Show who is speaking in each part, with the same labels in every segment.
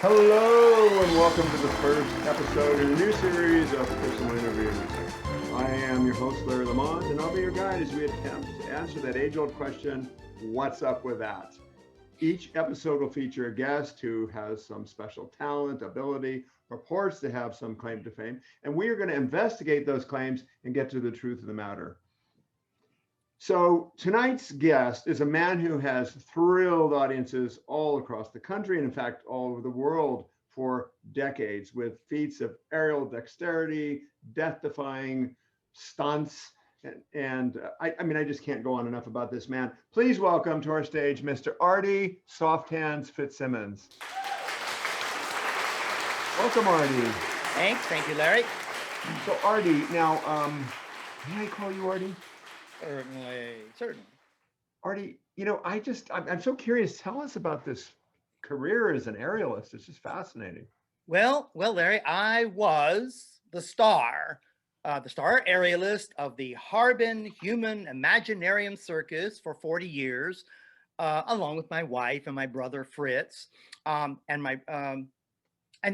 Speaker 1: Hello and welcome to the first episode in a new series of personal interviews. I am your host, Larry Lamont, and I'll be your guide as we attempt to answer that age-old question, what's up with that? Each episode will feature a guest who has some special talent, ability, purports to have some claim to fame, and we are going to investigate those claims and get to the truth of the matter. So tonight's guest is a man who has thrilled audiences all across the country and in fact all over the world for decades with feats of aerial dexterity, death-defying stunts, and I just can't go on enough about this man. Please welcome to our stage Mr. Artie Soft Hands Fitzsimmons. Welcome, Artie.
Speaker 2: Thank you, Larry.
Speaker 1: So Artie, now, may I call you Artie?
Speaker 2: Certainly.
Speaker 1: Artie, I'm so curious. Tell us about this career as an aerialist. It's just fascinating.
Speaker 2: Well, Larry, I was the star aerialist of the Harbin Human Imaginarium Circus for 40 years, along with my wife and my brother Fritz, and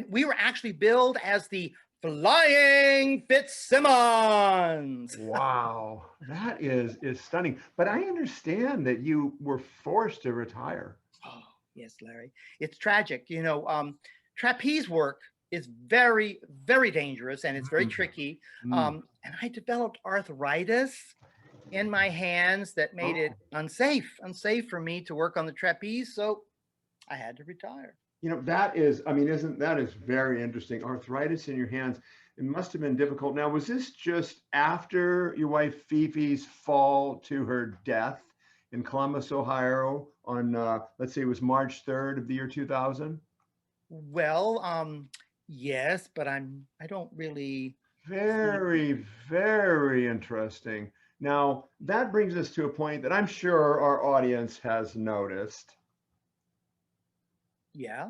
Speaker 2: we were actually billed as the Flying Fitzsimmons.
Speaker 1: Wow, that is stunning. But I understand that you were forced to retire.
Speaker 2: Oh, yes, Larry. It's tragic. Trapeze work is very, very dangerous and it's very tricky. And I developed arthritis in my hands that made it unsafe for me to work on the trapeze. So I had to retire.
Speaker 1: That is very interesting. Arthritis in your hands. It must have been difficult. Now, was this just after your wife Fifi's fall to her death in Columbus, Ohio on, let's say it was March 3rd of the year 2000?
Speaker 2: Well, yes, but I don't really.
Speaker 1: Very, very interesting. Now, that brings us to a point that I'm sure our audience has noticed.
Speaker 2: Yeah.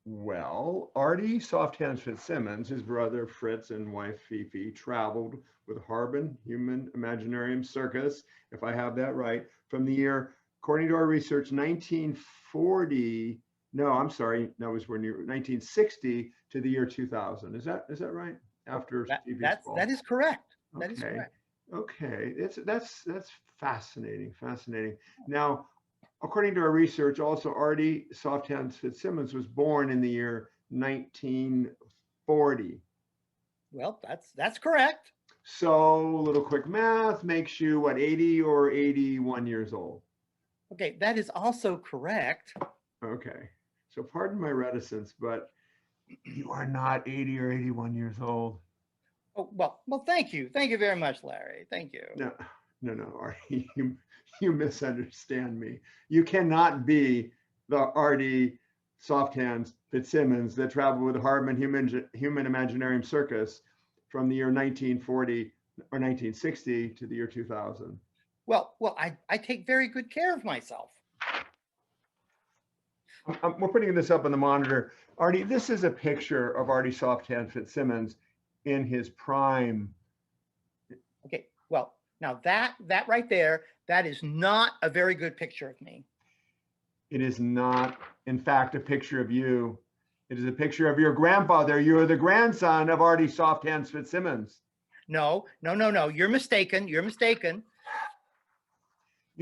Speaker 1: Well, Artie Soft Hands Fitzsimmons, his brother Fritz and wife Fifi, traveled with Harbin Human Imaginarium Circus, if I have that right, from the year, according to our research, 1940. No, I'm sorry, that was when 1960 to the year 2000. Is that right? After Fifi's fall.
Speaker 2: That is correct.
Speaker 1: Okay.
Speaker 2: That is correct.
Speaker 1: Okay, that's fascinating. Now, according to our research, also Artie Soft Hands Fitzsimmons was born in the year 1940.
Speaker 2: Well, that's correct.
Speaker 1: So a little quick math makes you what, 80 or 81 years old?
Speaker 2: Okay, that is also correct.
Speaker 1: Okay, so pardon my reticence, but you are not 80 or 81 years old.
Speaker 2: Oh, well, thank you. Thank you very much, Larry. Thank you.
Speaker 1: No, Artie, you misunderstand me. You cannot be the Artie Soft Hands Fitzsimmons that traveled with the Harbin Human Imaginarium Circus from the year 1940 or 1960 to the year 2000.
Speaker 2: Well, I take very good care of myself.
Speaker 1: We're putting this up on the monitor. Artie, this is a picture of Artie Soft Hands Fitzsimmons in his prime.
Speaker 2: Okay, well, now that right there, that is not a very good picture of me.
Speaker 1: It is not, in fact, a picture of you. It is a picture of your grandfather. You are the grandson of Artie Soft Hands Fitzsimmons.
Speaker 2: No. You're mistaken.
Speaker 1: You,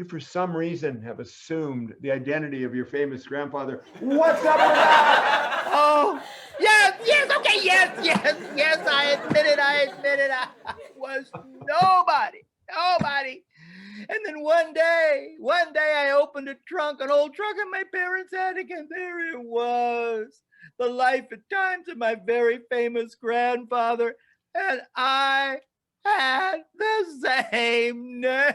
Speaker 1: for some reason, have assumed the identity of your famous grandfather. What's up with that?
Speaker 2: Oh, yes, okay, yes, I admit it, I was nobody. And then one day I opened an old trunk in my parents' attic, and there it was, the life and times of my very famous grandfather, and I had the same name.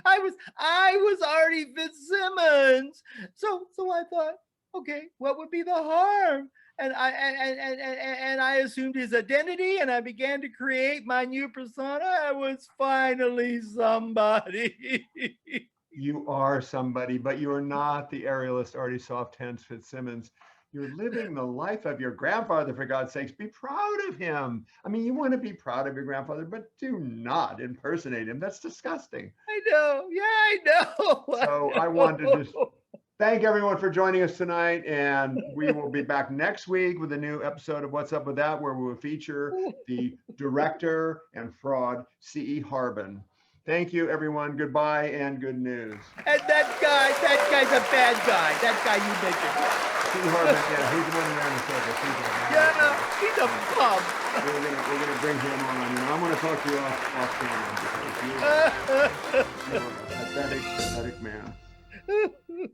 Speaker 2: I was Artie Fitzsimmons. So I thought, okay, what would be the harm? And I assumed his identity, and I began to create my new persona. I was finally somebody.
Speaker 1: You are somebody, but you are not the aerialist Artie Soft Hands Fitzsimmons. You're living the life of your grandfather, for God's sakes. Be proud of him. I mean, you want to be proud of your grandfather, but do not impersonate him. That's disgusting.
Speaker 2: I know. Yeah, I know.
Speaker 1: So I wanted to Thank everyone for joining us tonight, and we will be back next week with a new episode of What's Up With That, where we will feature the director and fraud, C.E. Harbin. Thank you, everyone. Goodbye and good news.
Speaker 2: And that guy's a bad guy. That guy you mentioned.
Speaker 1: C.E. Harbin, yeah, he's the one around the circle.
Speaker 2: Yeah, he's a bum.
Speaker 1: We're gonna bring him on, and I'm gonna talk to you off camera because you're a pathetic man.